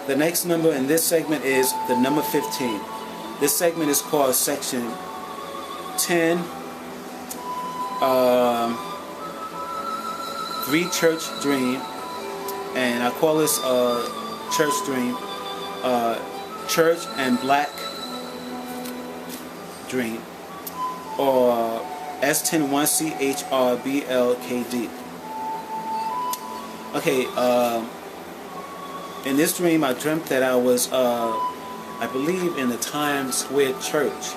The next number in this segment is the number 15. This segment is called section 10, 3 church dream, and I call this church dream, church and black dream, or S101CHRBLKD. Okay, in this dream I dreamt that I was, I believe, in the Times Square church,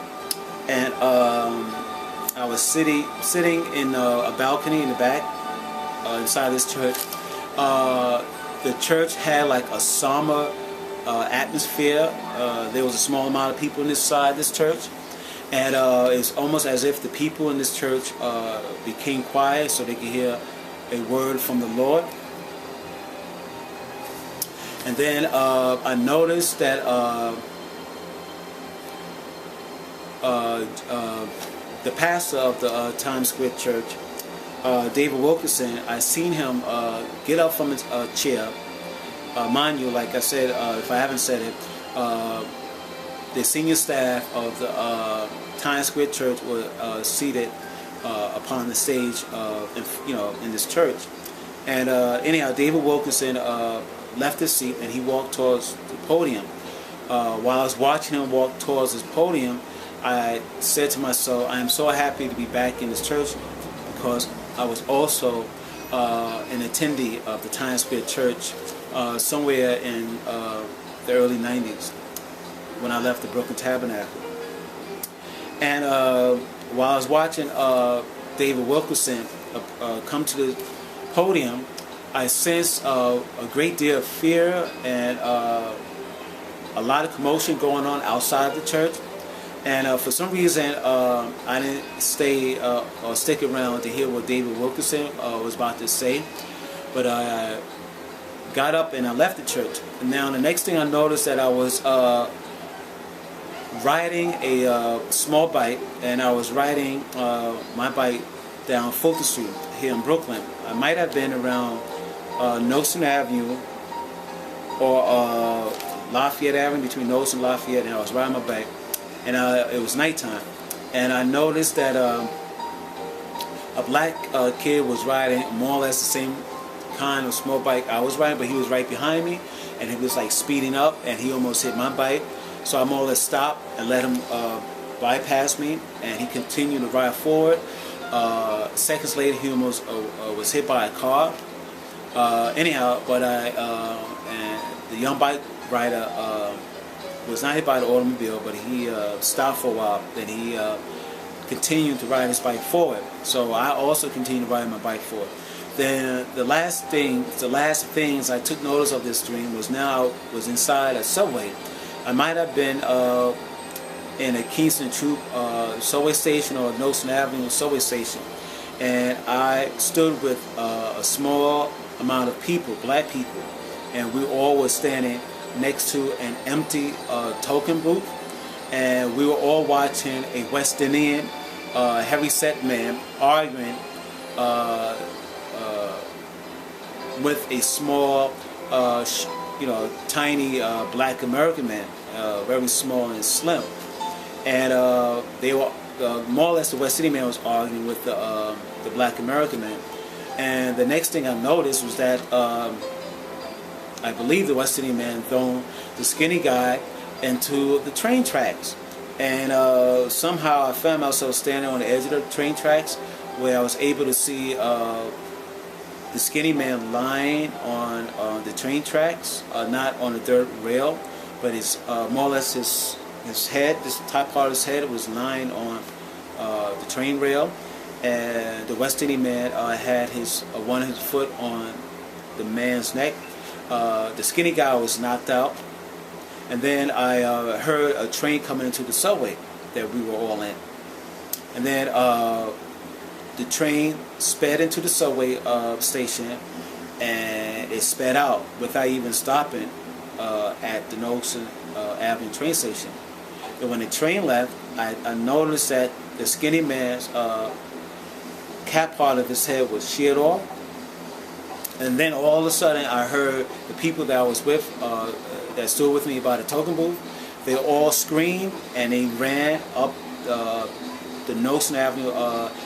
and I was sitting in a balcony in the back, inside this church. The church had like a somber atmosphere. There was a small amount of people inside this church, and it's almost as if the people in this church became quiet so they could hear a word from the Lord. And then I noticed that the pastor of the Times Square church, David Wilkerson, I seen him get up from his chair. Mind you, like I said, if I haven't said it, the senior staff of the Times Square church were seated upon the stage, in this church. And anyhow, David Wilkerson left his seat and he walked towards the podium. While I was watching him walk towards his podium, I said to myself, I am so happy to be back in this church, because I was also an attendee of the Times Square church somewhere in the early 90s when I left the Brooklyn Tabernacle. And while I was watching David Wilkerson come to the podium, I sensed a great deal of fear and a lot of commotion going on outside the church. And for some reason, I didn't stay or stick around to hear what David Wilkerson was about to say. But I got up and I left the church. And now the next thing I noticed that I was riding a small bike, and I was riding my bike down Fulton Street here in Brooklyn. I might have been around Nostrand Avenue or Lafayette Avenue, between Nostrand and Lafayette, and I was riding my bike. And it was nighttime, and I noticed that a black kid was riding more or less the same kind of small bike I was riding, but he was right behind me, and he was like speeding up, and he almost hit my bike. So I more or less stopped and let him bypass me, and he continued to ride forward. Seconds later, he almost was hit by a car. Anyhow, but and the young bike rider was not hit by the automobile, but he stopped for a while. Then he continued to ride his bike forward. So I also continued to ride my bike forward. Then the last things I took notice of this dream was now I was inside a subway. I might have been in a Kingston Troop subway station or Nostrand Avenue subway station, and I stood with a small amount of people, black people, and we all were standing next to an empty token booth, and we were all watching a West Indian heavy-set man arguing with a small, tiny black American man, very small and slim. And they were more or less, the West Indian man was arguing with the black American man. And the next thing I noticed was that I believe the West Indian man thrown the skinny guy into the train tracks. And somehow I found myself standing on the edge of the train tracks, where I was able to see the skinny man lying on the train tracks, not on the dirt rail, but his more or less his head, this top part of his head, was lying on the train rail, and the West Indian man had one of his foot on the man's neck. The skinny guy was knocked out, and then I heard a train coming into the subway that we were all in, and then the train sped into the subway station, and it sped out without even stopping at the Nostrand Avenue train station. And when the train left, I noticed that the skinny man's cap part of his head was sheared off, And then all of a sudden I heard the people that I was with, that stood with me by the token booth, they all screamed and they ran up the Notion Avenue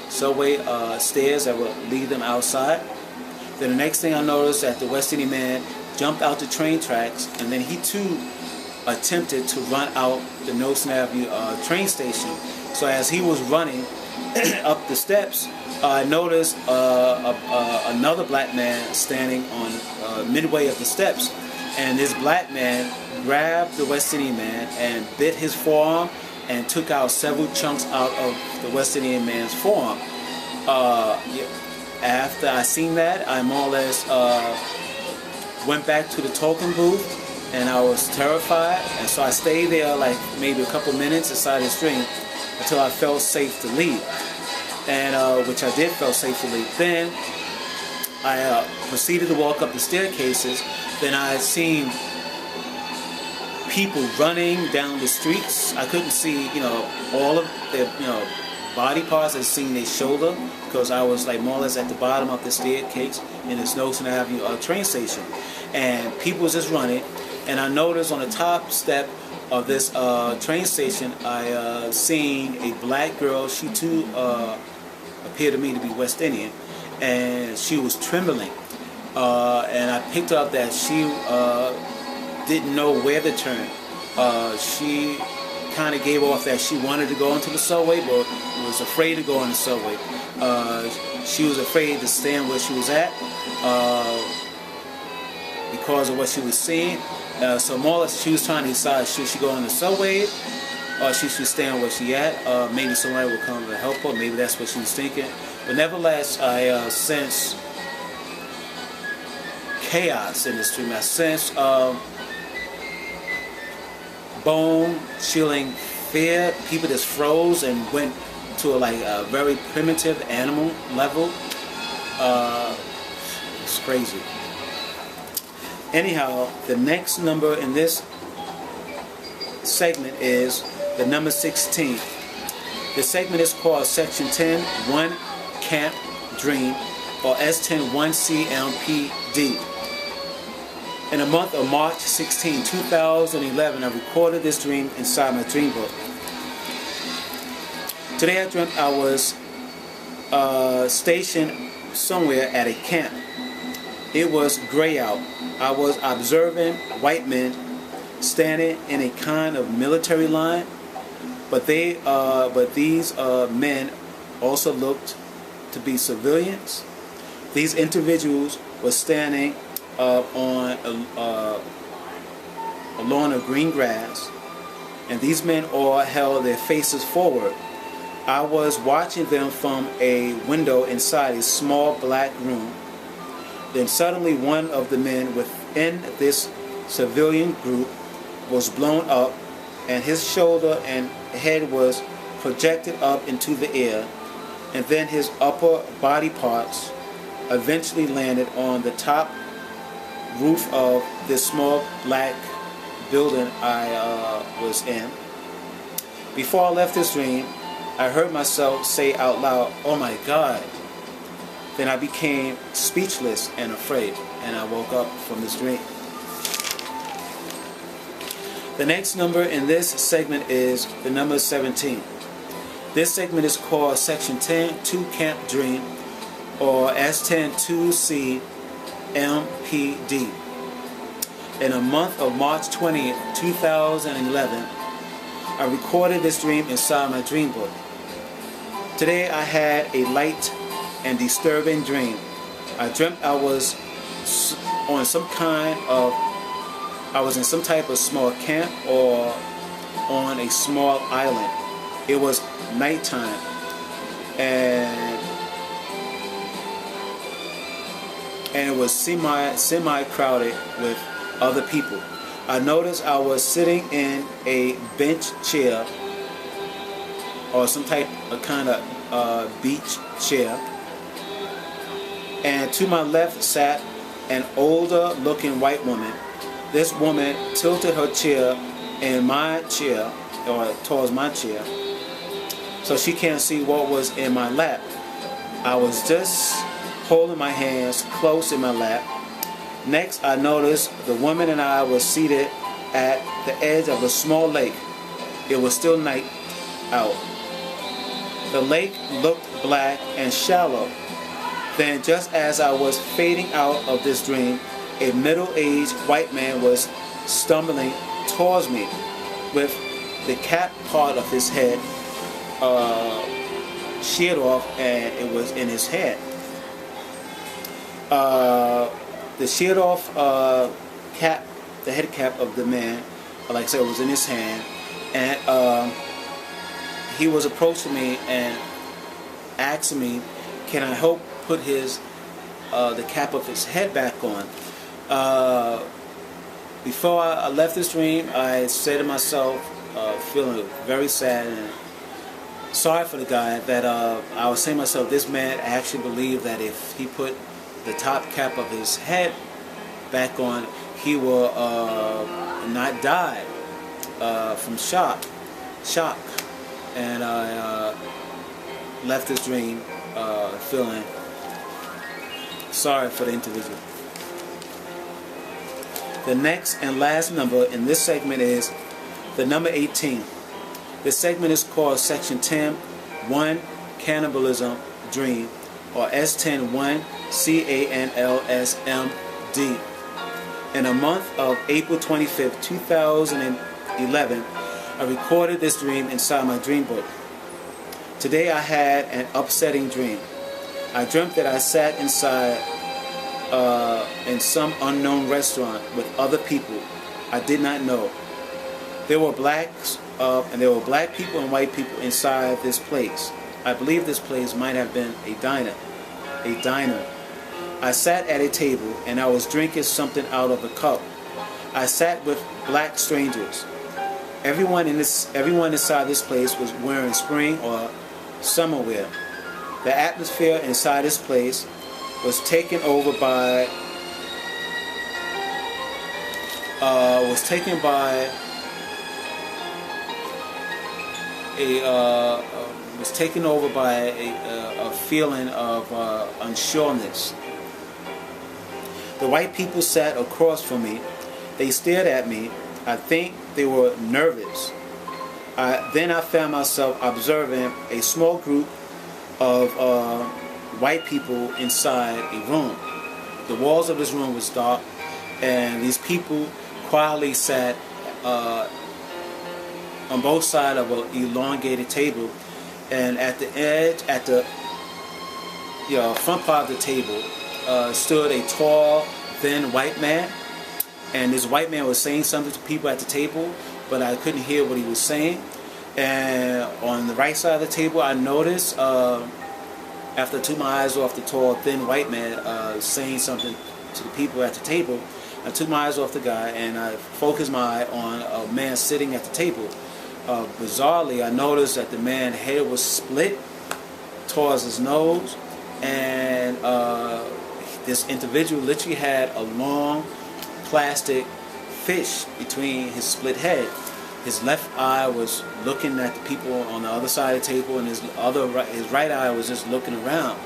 subway stairs that would lead them outside. Then the next thing I noticed that the West Indian man jumped out the train tracks, and then he too attempted to run out the Notion Avenue train station. So as he was running up the steps, I noticed another black man standing on midway of the steps, and this black man grabbed the West Indian man and bit his forearm and took out several chunks out of the West Indian man's forearm. After I seen that, I more or less went back to the token booth, and I was terrified, and so I stayed there like maybe a couple minutes inside the stream until I felt safe to leave, and which I did feel safe to leave. Then I proceeded to walk up the staircases. Then I seen people running down the streets. I couldn't see, all of their, body parts. I seen their shoulder because I was like more or less at the bottom of the staircase in this Notion Avenue train station, and people was just running. And I noticed on the top step of this train station, I seen a black girl. She too appeared to me to be West Indian, and she was trembling. And I picked up that she didn't know where to turn. She kind of gave off that she wanted to go into the subway, but was afraid to go in the subway. She was afraid to stand where she was at because of what she was seeing. So more or less she was trying to decide, should she go in the subway or she should stand where she at. Maybe somebody would come to help her. Maybe that's what she was thinking. But nevertheless, I sense chaos in the street. I sense bone-chilling fear. People just froze and went to a very primitive animal level. It's crazy. Anyhow, the next number in this segment is the number 16. The segment is called Section 10, 1 Camp Dream, or S10 1CMPD. In the month of March 16, 2011, I recorded this dream inside my dream book. Today I dreamt I was stationed somewhere at a camp. It was gray out. I was observing white men standing in a kind of military line, but these men also looked to be civilians. These individuals were standing on a lawn of green grass, and these men all held their faces forward. I was watching them from a window inside a small black room. Then suddenly one of the men within this civilian group was blown up, and his shoulder and head was projected up into the air, and then his upper body parts eventually landed on the top roof of this small black building I was in. Before I left this dream, I heard myself say out loud, "Oh my God." Then I became speechless and afraid, and I woke up from this dream. The next number in this segment is the number 17. This segment is called Section 10, 2 Camp Dream, or S10 2C MPD. In the month of March 20th, 2011, I recorded this dream inside my dream book. Today I had a light and disturbing dream. I dreamt I was in some type of small camp or on a small island. It was nighttime, and it was semi crowded with other people. I noticed I was sitting in a bench chair or some type of kind of beach chair, and to my left sat an older looking white woman. This woman tilted her chair in my chair, or towards my chair, so she can't see what was in my lap. I was just holding my hands close in my lap. Next, I noticed the woman and I were seated at the edge of a small lake. It was still night out. The lake looked black and shallow. Then, just as I was fading out of this dream, a middle-aged white man was stumbling towards me with the cap part of his head sheared off, and it was in his head. The sheared off cap, the head cap of the man, like I said, was in his hand, and he was approaching me and asking me, can I help put his the cap of his head back on? Before I left this dream, I said to myself, feeling very sad and sorry for the guy, that I was saying to myself, this man actually believed that if he put the top cap of his head back on, he will not die from shock. And I left this dream feeling sorry for the individual. The next and last number in this segment is the number 18. This segment is called Section 10-1 Cannibalism Dream, or S10-1 CANLSMD. In the month of April 25th, 2011, I recorded this dream inside my dream book. Today I had an upsetting dream. I dreamt that I sat inside in some unknown restaurant with other people I did not know. There were blacks and there were black people and white people inside this place. I believe this place might have been a diner. I sat at a table and I was drinking something out of a cup. I sat with black strangers. Everyone inside this place was wearing spring or summer wear. The atmosphere inside this place was taken over by a feeling of unsureness. The white people sat across from me. They stared at me. I think they were nervous. Then I found myself observing a small group of white people inside a room. The walls of this room was dark, and these people quietly sat on both sides of an elongated table, and at the edge, at the front part of the table, stood a tall, thin white man. And this white man was saying something to people at the table, but I couldn't hear what he was saying. And on the right side of the table, I noticed, after I took my eyes off the tall, thin white man saying something to the people at the table, I took my eyes off the guy and I focused my eye on a man sitting at the table. Bizarrely, I noticed that the man's head was split towards his nose, and this individual literally had a long plastic fish between his split head. His left eye was looking at the people on the other side of the table, and his right eye was just looking around.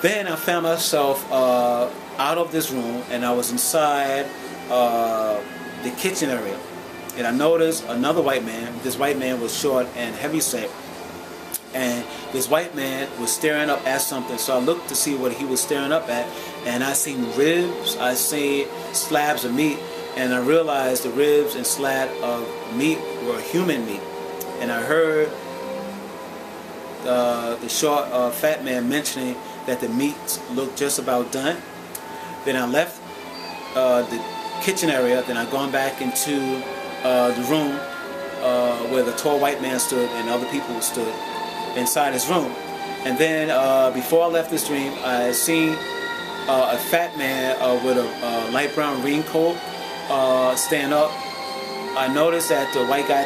Then I found myself out of this room, and I was inside the kitchen area. And I noticed another white man. This white man was short and heavyset, and this white man was staring up at something. So I looked to see what he was staring up at, and I seen ribs, I seen slabs of meat, and I realized the ribs and slab of meat were human meat. And I heard the short, fat man mentioning that the meat looked just about done. Then I left the kitchen area. Then I gone back into the room where the tall white man stood and other people stood inside his room. And then before I left this dream, I seen a fat man with a light brown raincoat stand up. I noticed that the white guy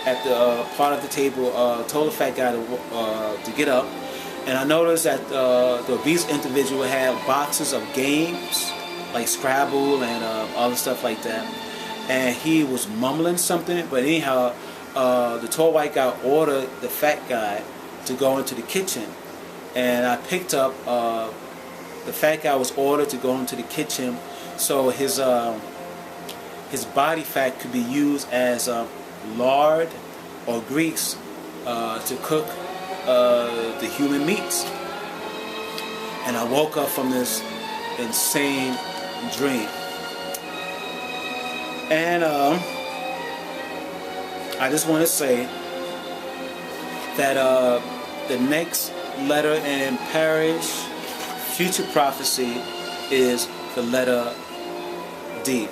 at the part of the table told the fat guy to get up. And I noticed that the obese individual had boxes of games like Scrabble and other stuff like that. And he was mumbling something, but anyhow, the tall white guy ordered the fat guy to go into the kitchen and I picked up the fact I was ordered to go into the kitchen, so his body fat could be used as lard or grease to cook the human meats. And I woke up from this insane dream. And I just want to say that the next letter in Parrish future prophecy is the letter D.